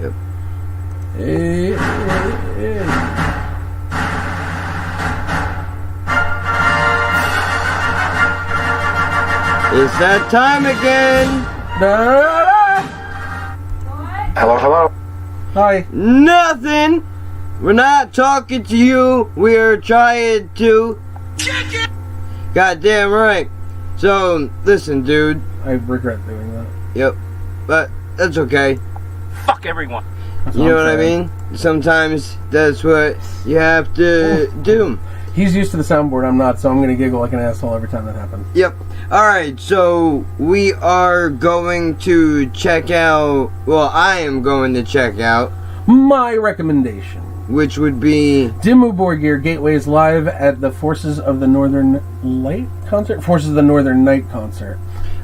Yep. It's that time again. Hello, hello. Hi. Nothing. We're not talking to you. We're trying to. Goddamn right. So, listen, dude. I regret doing that. Yep. But that's okay. Fuck everyone. You know what I mean? Sometimes that's what you have to do. He's used to the soundboard, I'm not, so I'm going to giggle like an asshole every time that happens. Yep. Alright, so we are going to check out, well, I am going to check out my recommendation, which would be Dimmu Borgir Gateways live at the Forces of the Northern Light concert? Forces of the Northern Night concert.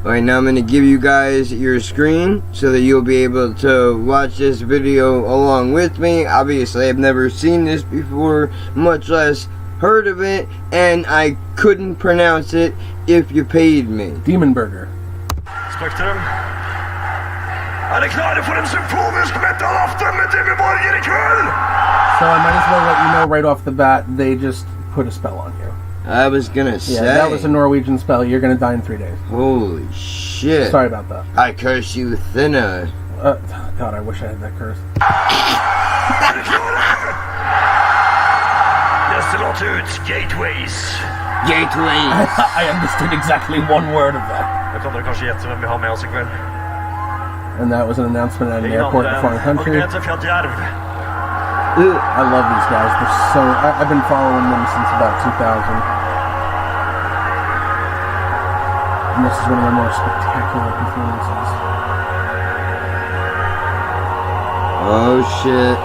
Alright, now I'm going to give you guys your screen so that you'll be able to watch this video along with me. Obviously, I've never seen this before, much less heard of it, and I couldn't pronounce it if you paid me. Dimmu Borgir. Spektrum. Er det klare for en symfonisk metal-aften med Dimmu Borgir I kveld? So I might as well let you know right off the bat, they just put a spell on you. I was gonna say. Yeah, that was a Norwegian spell. You're gonna die in 3 days. Holy shit. Sorry about that. I curse you thinner. God, I wish I had that curse. Neste låt ut, Gateways. Gateways. I understood exactly one word of that. Da kan dere kanskje gjette hvem vi har med oss I kveld. And that was an announcement at an airport in a foreign country. Margrethe Fjelljerv. I love these guys. They're so... I've been following them since about 2000. And this is one of their more spectacular performances. Oh shit.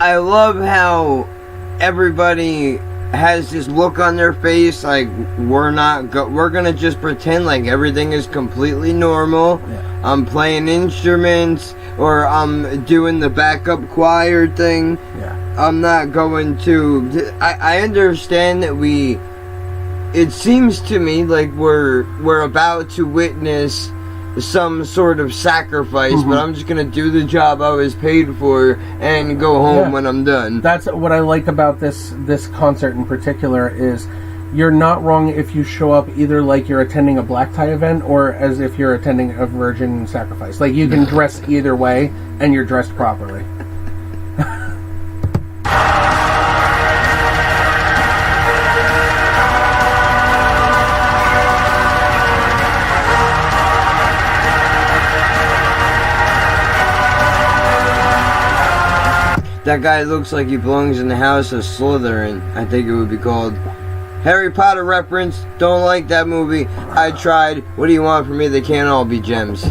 I love how everybody has this look on their face like we're gonna just pretend like everything is completely normal. Yeah. I'm playing instruments or I'm doing the backup choir thing. Yeah. I'm not going to. I understand that it seems to me like we're about to witness some sort of sacrifice, but I'm just gonna do the job I was paid for and go home when I'm done. That's what I like about this concert in particular is you're not wrong if you show up either like you're attending a black tie event or as if you're attending a virgin sacrifice. Like you can dress either way and you're dressed properly. That guy looks like he belongs in the house of Slytherin. I think it would be called. Harry Potter reference. Don't like that movie. I tried. What do you want from me? They can't all be gems.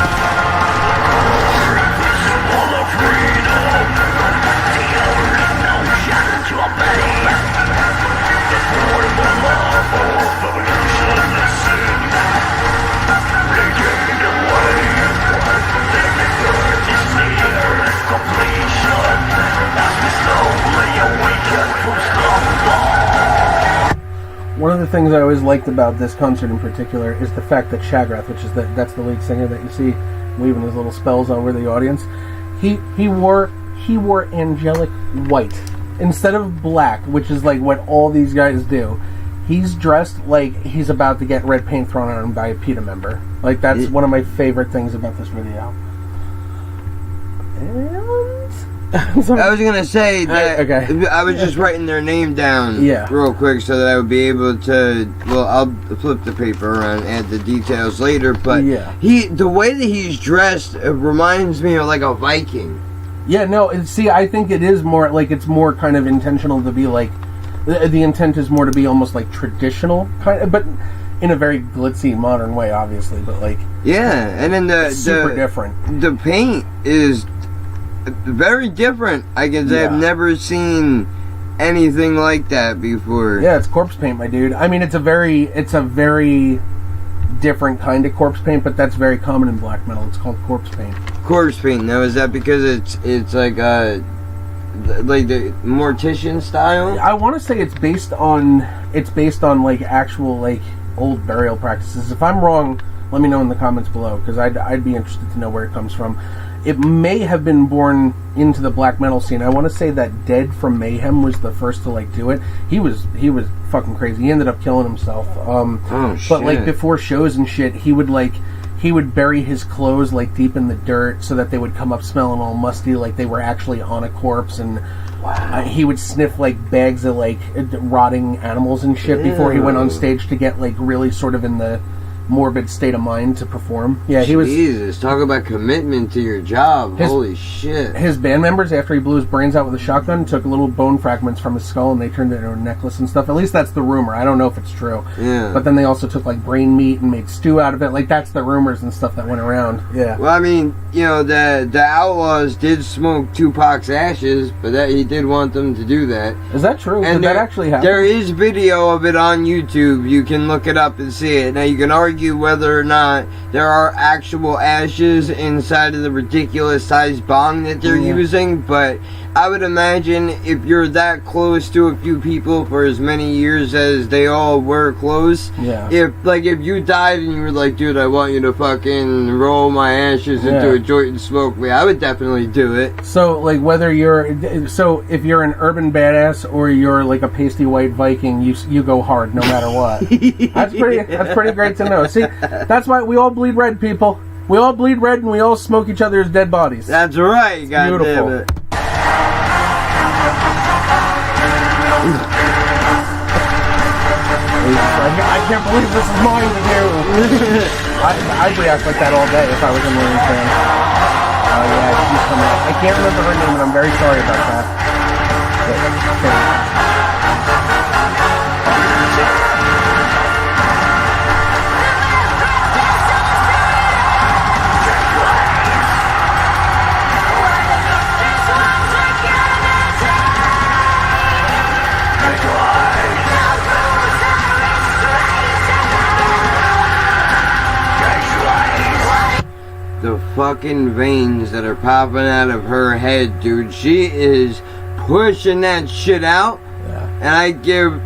One of the things I always liked about this concert in particular is the fact that Shagrath, which is that's the lead singer that you see waving his little spells over the audience, he wore angelic white instead of black, which is like what all these guys do. He's dressed like he's about to get red paint thrown on him by a PETA member. Like that's one of my favorite things about this video. I was gonna say that okay. I was just writing their name down real quick so that I would be able to. Well, I'll flip the paper around and add the details later. But the way that he's dressed reminds me of like a Viking. Yeah, no. See, I think it is more like it's more kind of intentional to be like the intent is more to be almost like traditional kind of, but in a very glitzy modern way, obviously. But like and then super different. The paint is very different. I can say I've never seen anything like that before. Yeah, it's corpse paint, my dude. I mean, it's a very different kind of corpse paint, but that's very common in black metal. It's called corpse paint. Corpse paint. Now, is that because it's like the mortician style? I want to say it's based on like actual like old burial practices. If I'm wrong, let me know in the comments below, because I'd be interested to know where it comes from. It may have been born into the black metal scene. I want to say that Dead from Mayhem was the first to like do it. He was fucking crazy. He ended up killing himself. But like before shows and shit, he would bury his clothes like deep in the dirt so that they would come up smelling all musty, like they were actually on a corpse. And he would sniff like bags of like rotting animals and shit before he went on stage to get like really sort of in the morbid state of mind to perform. Yeah, he was. Jesus, talk about commitment to your job. Holy shit. His band members, after he blew his brains out with a shotgun, took little bone fragments from his skull and they turned it into a necklace and stuff. At least that's the rumor. I don't know if it's true. Yeah. But then they also took like brain meat and made stew out of it. Like, that's the rumors and stuff that went around. Yeah. Well, I mean, you know, the Outlaws did smoke Tupac's ashes, but that he did want them to do that. Is that true? And Did that actually happen? There is video of it on YouTube. You can look it up and see it. Now, you can argue whether or not there are actual ashes inside of the ridiculous sized bong that they're using, but I would imagine if you're that close to a few people for as many years as they all were close, if you died and you were like, dude, I want you to fucking roll my ashes into a joint and smoke me, I would definitely do it. So, like, if you're an urban badass or you're like a pasty white Viking, you go hard no matter what. That's pretty great to know. See, that's why we all bleed red, people. We all bleed red and we all smoke each other's dead bodies. That's right, God damn it. I can't believe this is mine to do. I'd react like that all day if I was a Marine fan. Oh yeah, she's coming up. I can't remember her name, and I'm very sorry about that. The fucking veins that are popping out of her head, dude. She is pushing that shit out. Yeah. And I give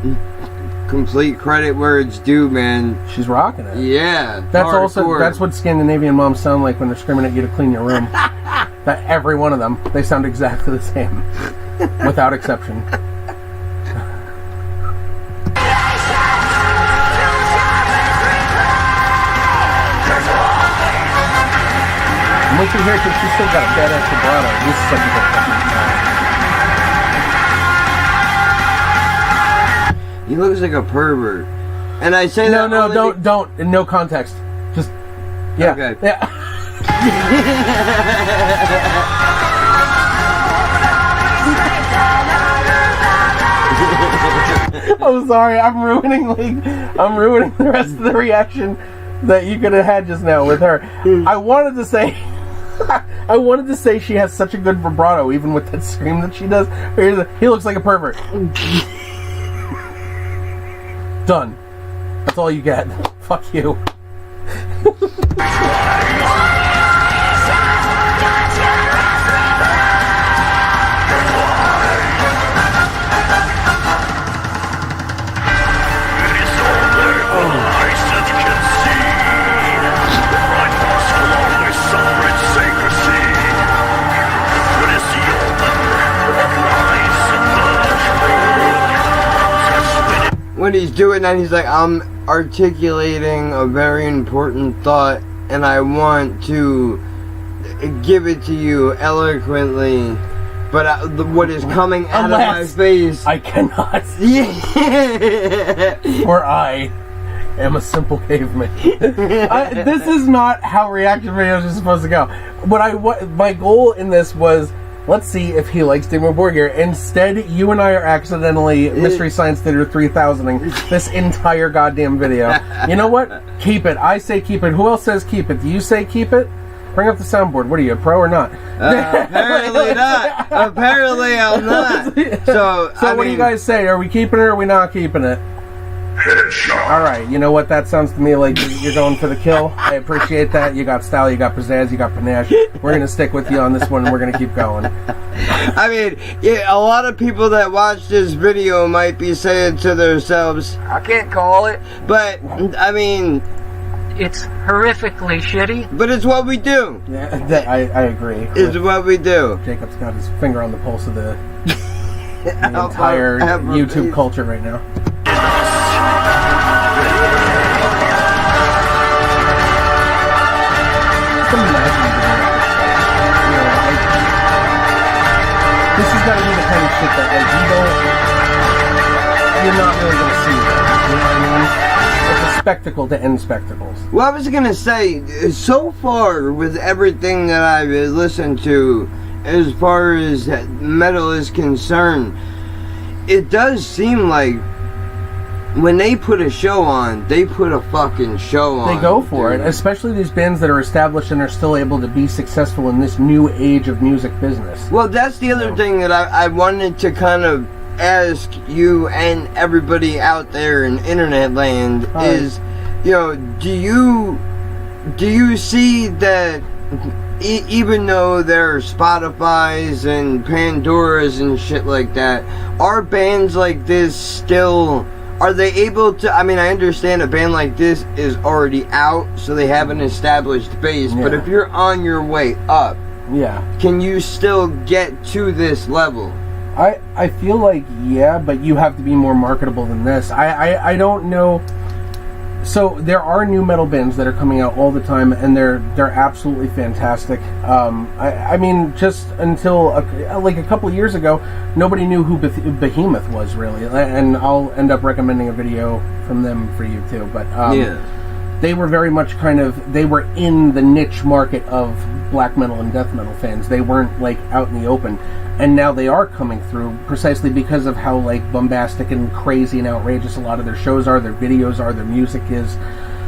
complete credit where it's due, man. She's rocking it. Yeah. That's what Scandinavian moms sound like when they're screaming at you to clean your room. That every one of them, they sound exactly the same. Without exception. Look at her, because she's still got a badass vibrato. This is such a good fucking He looks like a pervert. And I say that. No, don't. In no context. Just. Yeah. Okay. Yeah. I'm sorry. I'm ruining the rest of the reaction that you could have had just now with her. I wanted to say she has such a good vibrato, even with that scream that she does. He looks like a pervert. Done. That's all you get. Fuck you. When he's doing that, he's like, I'm articulating a very important thought, and I want to give it to you eloquently, but what is coming out of my face, I cannot. Yeah. Or I am a simple caveman. This is not how reaction videos are supposed to go. My goal in this was, let's see if he likes Dimmu Borgir. Instead, you and I are accidentally Mystery Science Theater 3000ing this entire goddamn video. You know what? Keep it. I say keep it. Who else says keep it? Do you say keep it? Bring up the soundboard. What are you, a pro or not? Apparently not. Apparently I'm not. So what do you guys say? Are we keeping it or are we not keeping it? Headshot. All right, you know what? That sounds to me like you're going for the kill. I appreciate that. You got style, you got pizzazz, you got panache. We're going to stick with you on this one, and we're going to keep going. I mean, yeah, a lot of people that watch this video might be saying to themselves, I can't call it. but, I mean... It's horrifically shitty. But it's what we do. Yeah, I agree. It's what we do. Jacob's got his finger on the pulse of the entire YouTube culture right now. This has got to be the kind of shit that, like, you're not really going to see that. You know what I mean? It's a spectacle to end spectacles. Well, I was going to say, so far with everything that I've listened to, as far as metal is concerned, it does seem like when they put a show on, they put a fucking show on. They go for it, especially these bands that are established and are still able to be successful in this new age of music business. Well, that's the other thing that I wanted to kind of ask you and everybody out there in internet land is, you know, do you see that even though there are Spotify's and Pandora's and shit like that, are bands like this still... Are they able to... I mean, I understand a band like this is already out, so they have an established base, but if you're on your way up, can you still get to this level? I feel like, yeah, but you have to be more marketable than this. I don't know... So, there are new metal bands that are coming out all the time, and they're absolutely fantastic. I mean, just until a couple of years ago, nobody knew who Behemoth was, really. And I'll end up recommending a video from them for you, too. But they were very much they were in the niche market of black metal and death metal fans. They weren't, like, out in the open. And now they are coming through precisely because of how, like, bombastic and crazy and outrageous a lot of their shows are, their videos are, their music is.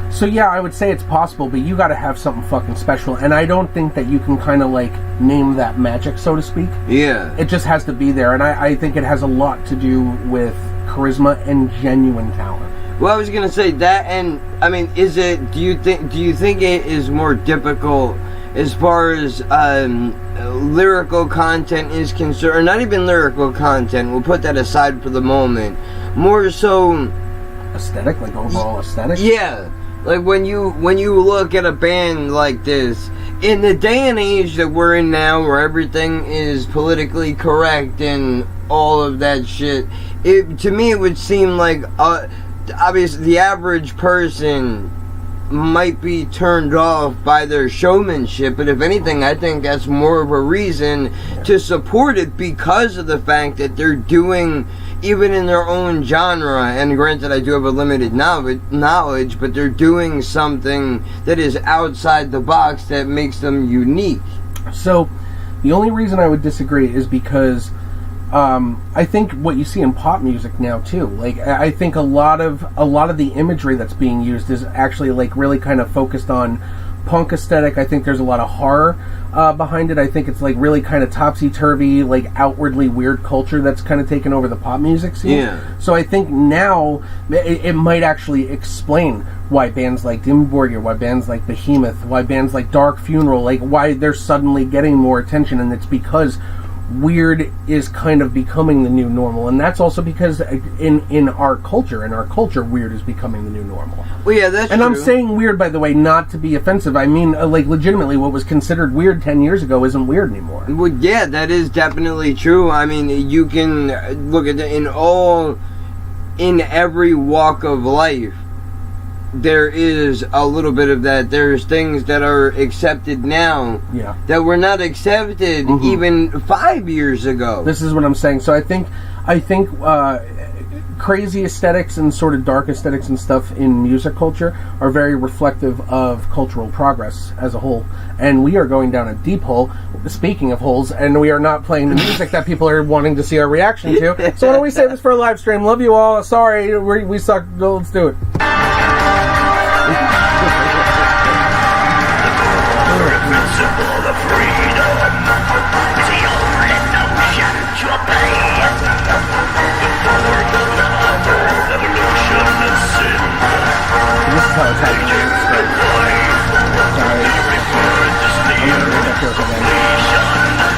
So yeah, I would say it's possible, but you gotta have something fucking special. And I don't think that you can kind of, like, name that magic, so to speak. Yeah. It just has to be there. And I think it has a lot to do with charisma and genuine talent. Well, I was gonna say that, and I mean, do you think it is more difficult as far as lyrical content is concerned, or not even lyrical content, we'll put that aside for the moment, more so aesthetic, like overall aesthetic? Yeah, like when you look at a band like this, in the day and age that we're in now, where everything is politically correct and all of that shit, to me it would seem like obviously the average person might be turned off by their showmanship, but if anything, I think that's more of a reason to support it, because of the fact that they're doing, even in their own genre, and granted I do have a limited knowledge, but they're doing something that is outside the box that makes them unique. So, the only reason I would disagree is because I think what you see in pop music now too, like, I think a lot of the imagery that's being used is actually, like, really kind of focused on punk aesthetic. I think there's a lot of horror behind it. I think it's, like, really kind of topsy-turvy, like, outwardly weird culture that's kind of taken over the pop music scene. Yeah. So I think now it might actually explain why bands like Dimmu Borgir, why bands like Behemoth, why bands like Dark Funeral, like, why they're suddenly getting more attention, and it's because weird is kind of becoming the new normal, and that's also because in our culture, weird is becoming the new normal. Well, yeah, that's and true. I'm saying weird, by the way, not to be offensive. I mean, like, legitimately, what was considered weird 10 years ago isn't weird anymore. Well, yeah, that is definitely true. I mean, you can look at in every walk of life, there is a little bit of that. There's things that are accepted now that were not accepted even 5 years ago. This is what I'm saying. So I think crazy aesthetics and sort of dark aesthetics and stuff in music culture are very reflective of cultural progress as a whole. And we are going down a deep hole, speaking of holes, and we are not playing the music that people are wanting to see our reaction to. So why don't we save this for a live stream? Love you all. Sorry, we suck. Let's do it. Oh, it's happening. Sorry. I'm gonna read that joke again.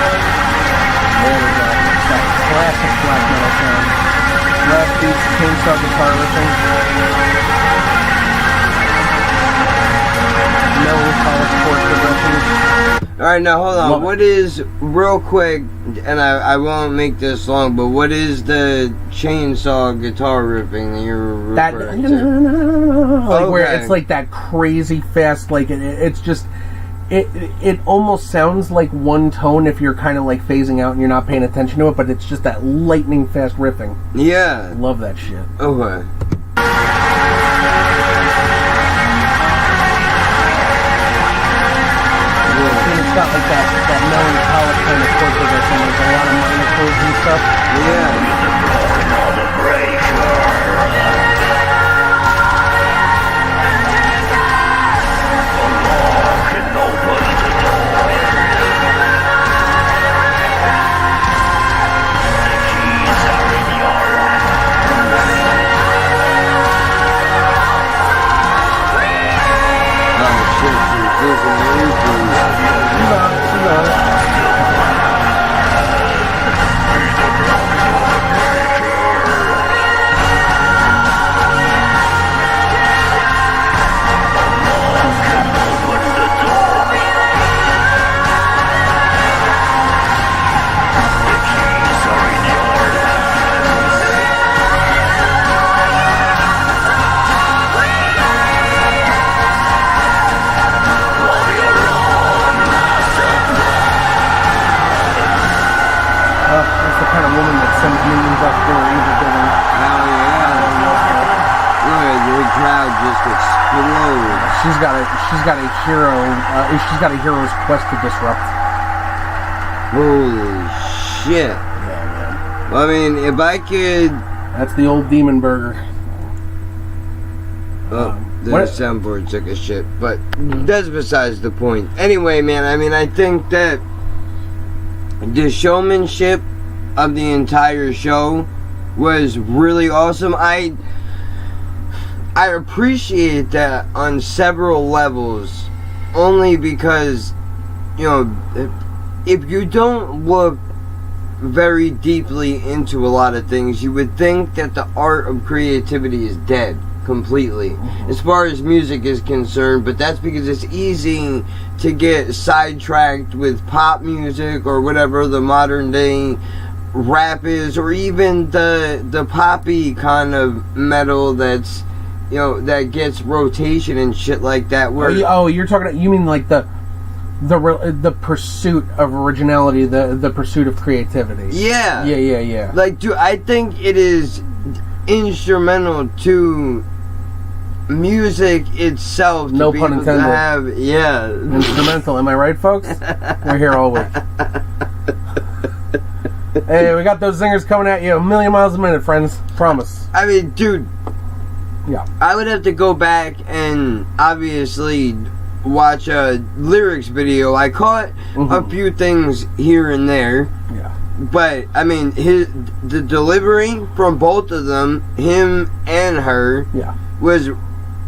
There we go. It's that classic black metal sound. Last beats, chainsaw guitar riffing. No polished chord progressions. All right, now hold on. Love it. What is real quick? And I won't make this long, but what is the chainsaw guitar riffing that you're That referring to? like where Okay. it's like that crazy fast, like it's just it almost sounds like one tone if you're kind of like phasing out and you're not paying attention to it, but it's just that lightning fast riffing. Yeah. Love that shit. Okay. And it's got like that melancholic kind of chord progression, like a lot of minor chords and stuff. Yeah. Oh shit, she's losing everything. She's on it. That's the kind of woman that sends minions off their evil building. Hell yeah. Look at the crowd just explode. She's got a hero. She's got a hero's quest to disrupt. Holy shit. Yeah, man. Well, I mean, if I could... That's the old Demon Burger. Oh, the what- soundboard took a shit, but that's besides the point. Anyway, man, I mean, I think that the showmanship of the entire show was really awesome. I appreciate that on several levels, only because, you know, if you don't look very deeply into a lot of things, you would think that the art of creativity is dead completely as far as music is concerned, but that's because it's easy to get sidetracked with pop music or whatever the modern day rap is, or even the poppy kind of metal that's, you know, that gets rotation and shit like that. Where You're talking. You mean like the pursuit of originality, the pursuit of creativity. yeah, Yeah. like, dude, I think it is instrumental to music itself to No be pun able to intended. have, yeah. Instrumental, am I right, folks? We're here all week. Hey, we got those zingers coming at you a million miles a minute, friends. Promise. I mean, dude, Yeah. I would have to go back and obviously watch a lyrics video. I caught a few things here and there, Yeah. but I mean, the delivery from both of them, him and her, Yeah. was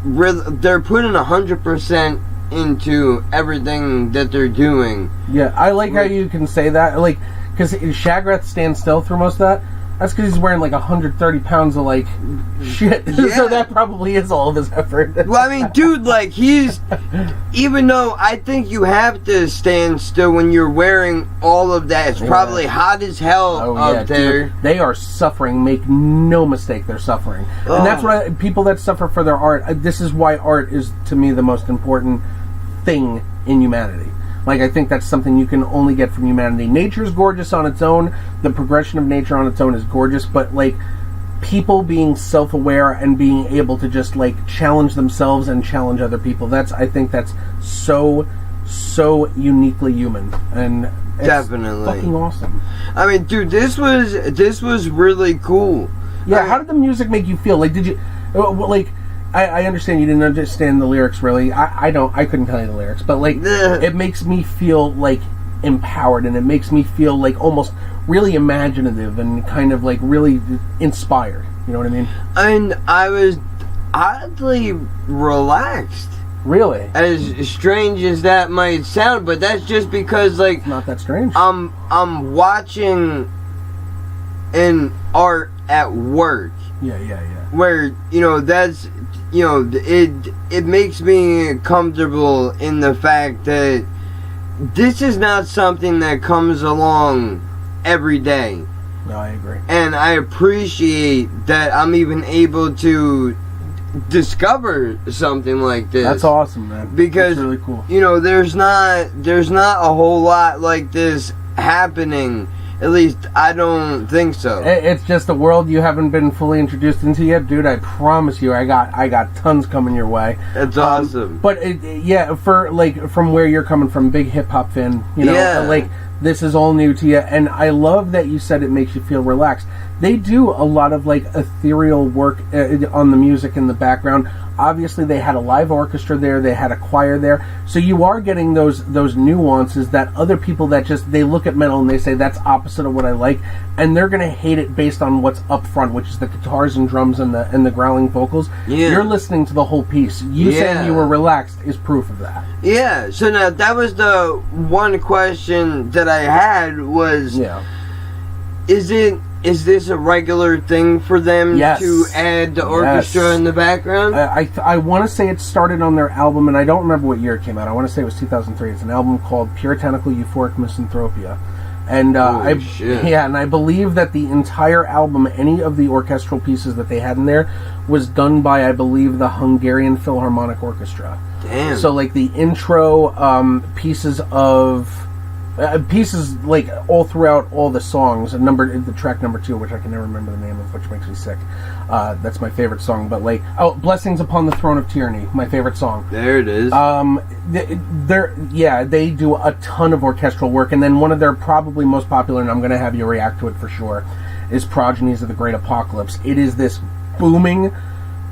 they're putting 100% into everything that they're doing. Yeah. I like how you can say that. Like, because Shagrath stands still through most of that. That's because he's wearing like 130 pounds of like shit. Yeah. So that probably is all of his effort. Well, I mean, dude, like, he's... Even though I think you have to stand still when you're wearing all of that. It's probably hot as hell up there. Dude, they are suffering. Make no mistake, they're suffering. And that's why people that suffer for their art, this is why art is, to me, the most important thing in humanity. Like, I think that's something you can only get from humanity. Nature's gorgeous on its own. The progression of nature on its own is gorgeous. But, like, people being self-aware and being able to just, like, challenge themselves and challenge other people, I think that's so uniquely human. And it's Definitely. fucking awesome. I mean, dude, this was really cool. Yeah, how did the music make you feel? Like, did you... Like, I understand you didn't understand the lyrics really. I couldn't tell you the lyrics, but like, it makes me feel like empowered, and it makes me feel like almost really imaginative and kind of like really inspired. You know what I mean? And I was oddly relaxed. Really? As strange as that might sound, but that's just because, like, It's not that strange. I'm watching an art at work. Yeah. Where, you know, that's, you know, it makes me comfortable in the fact that this is not something that comes along every day. No, I agree. And I appreciate that I'm even able to discover something like this. That's awesome, man. Because, that's really cool. You know, there's not a whole lot like this happening. At least I don't think so. It's just a world you haven't been fully introduced into yet, dude. I promise you, I got tons coming your way. That's awesome. But for like from where you're coming from, big hip hop fan, you know, like this is all new to you, and I love that you said it makes you feel relaxed. They do a lot of like ethereal work on the music in the background. Obviously, they had a live orchestra there. They had a choir there. So you are getting those nuances that other people that just, they look at metal and they say that's opposite of what I like, and they're gonna hate it based on what's up front, which is the guitars and drums and the growling vocals. Yeah. You're listening to the whole piece. You saying you were relaxed is proof of that. Yeah. So now that was the one question that I had was, Is this a regular thing for them to add the orchestra in the background? I want to say it started on their album, and I don't remember what year it came out. I want to say it was 2003. It's an album called Puritanical Euphoric Misanthropia. And and I believe that the entire album, any of the orchestral pieces that they had in there, was done by, I believe, the Hungarian Philharmonic Orchestra. Damn. So like the intro pieces of... pieces like all throughout all the songs, the track number 2, which I can never remember the name of, which makes me sick. That's my favorite song. But like, "Blessings Upon the Throne of Tyranny," my favorite song. There it is. They do a ton of orchestral work, and then one of their probably most popular, and I'm going to have you react to it for sure, is "Progenies of the Great Apocalypse." It is this booming,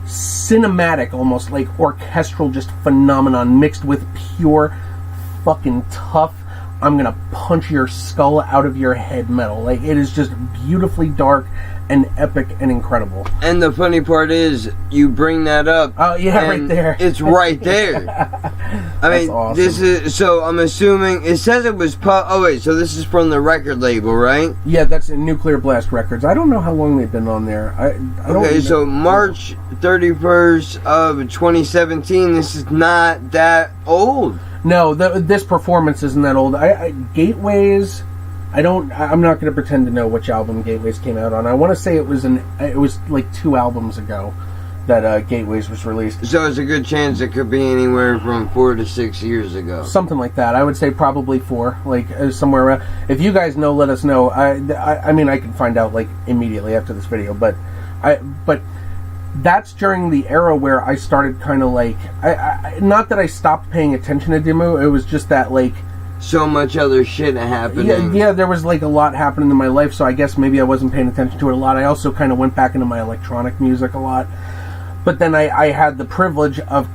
cinematic, almost like orchestral, just phenomenon mixed with pure, fucking tough, I'm gonna punch your skull out of your head metal. Like, it is just beautifully dark and epic and incredible. And the funny part is, you bring that up. Oh yeah, right there. It's right there. I mean, awesome. This is, so I'm assuming it says it was. Oh wait, so this is from the record label, right? Yeah, that's in Nuclear Blast Records. I don't know how long they've been on there. I don't okay, so March 31st of 2017. This is not that old. No, this performance isn't that old. Gateways. I'm not going to pretend to know which album Gateways came out on. I want to say it was like 2 albums ago that Gateways was released. So it's a good chance it could be anywhere from 4 to 6 years ago. Something like that. I would say probably 4, like somewhere around. If you guys know, let us know. I mean, I can find out like immediately after this video, but that's during the era where I started kind of like, not that I stopped paying attention to Dimmu, it was just that like, so much other shit happening. Yeah, there was like a lot happening in my life, so I guess maybe I wasn't paying attention to it a lot. I also kind of went back into my electronic music a lot. But then I had the privilege of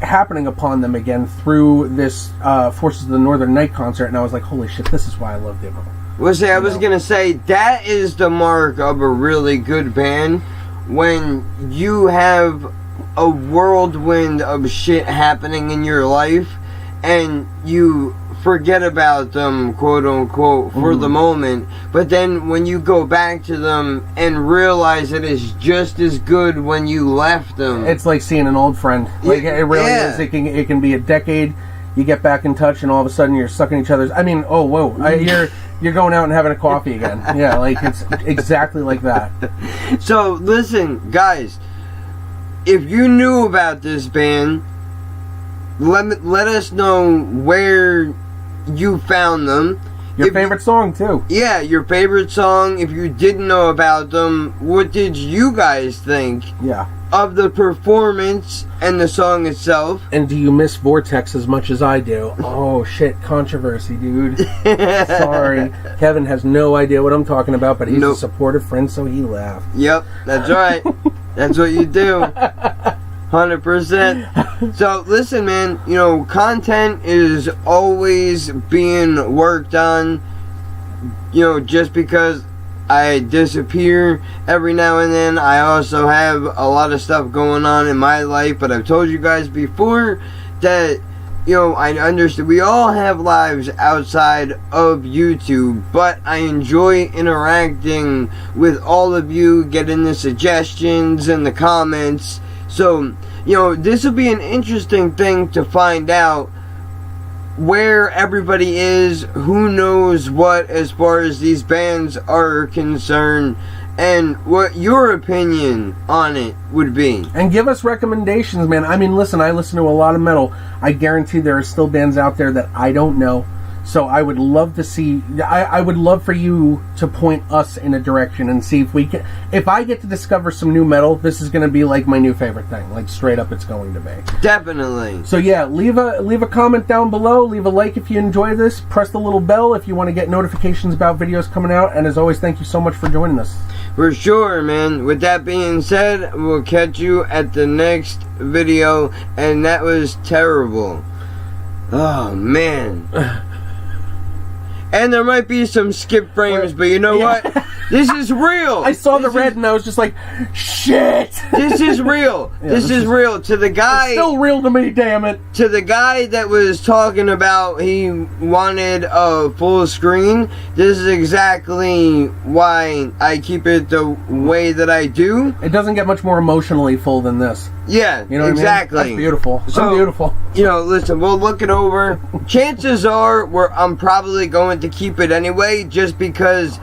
happening upon them again through this Forces of the Northern Night concert, and I was like, holy shit, this is why I love Dimmu. I was going to say, that is the mark of a really good band, when you have a whirlwind of shit happening in your life and you forget about them, quote unquote, for the moment, but then when you go back to them and realize it is just as good when you left them. It's like seeing an old friend. Like, it really is. It can be a decade, you get back in touch, and all of a sudden you're sucking each other's... I mean, oh, whoa, you're going out and having a coffee again. Yeah, like, it's exactly like that. So, listen, guys, if you knew about this band, let us know where you found them. Your favorite song, too. Yeah, your favorite song. If you didn't know about them, what did you guys think of the performance and the song itself? And do you miss Vortex as much as I do? Oh, shit, controversy, dude. Sorry. Kevin has no idea what I'm talking about, but he's a supportive friend, so he laughed. Yep, that's right. That's what you do. 100%. So listen, man, you know, content is always being worked on. You know, just because I disappear every now and then, I also have a lot of stuff going on in my life. But I've told you guys before that, you know, I understand we all have lives outside of YouTube, but I enjoy interacting with all of you, getting the suggestions and the comments. So, you know, this will be an interesting thing to find out where everybody is, who knows what as far as these bands are concerned, and what your opinion on it would be. And give us recommendations, man. I mean, listen, I listen to a lot of metal. I guarantee there are still bands out there that I don't know. So I would love to see, I would love for you to point us in a direction and see if we can, if I get to discover some new metal, this is going to be like my new favorite thing. Like straight up it's going to be. Definitely. So yeah, leave a comment down below, leave a like if you enjoy this, press the little bell if you want to get notifications about videos coming out, and as always, thank you so much for joining us. For sure, man. With that being said, we'll catch you at the next video, and that was terrible. Oh, man. And there might be some skip frames, but you know what? This is real. I saw the red and I was just like, shit. This is real. This is real. To the guy, it's still real to me, damn it. To the guy that was talking about he wanted a full screen, this is exactly why I keep it the way that I do. It doesn't get much more emotionally full than this. Yeah, you know exactly. What I mean? That's beautiful. So beautiful. You know, listen, we'll look it over. Chances are I'm probably going to keep it anyway, just because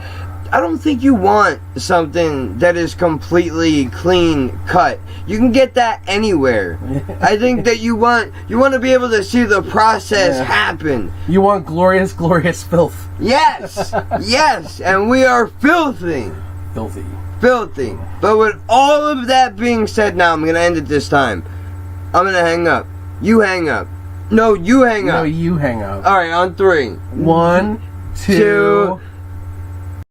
I don't think you want something that is completely clean cut. You can get that anywhere. I think that you want to be able to see the process happen. You want glorious, glorious filth. Yes, yes, and we are filthy. Filthy. Filthy. But with all of that being said, now I'm going to end it this time. I'm going to hang up. You hang up. No, you hang up. No, you hang up. All right, on 3. 1, 2.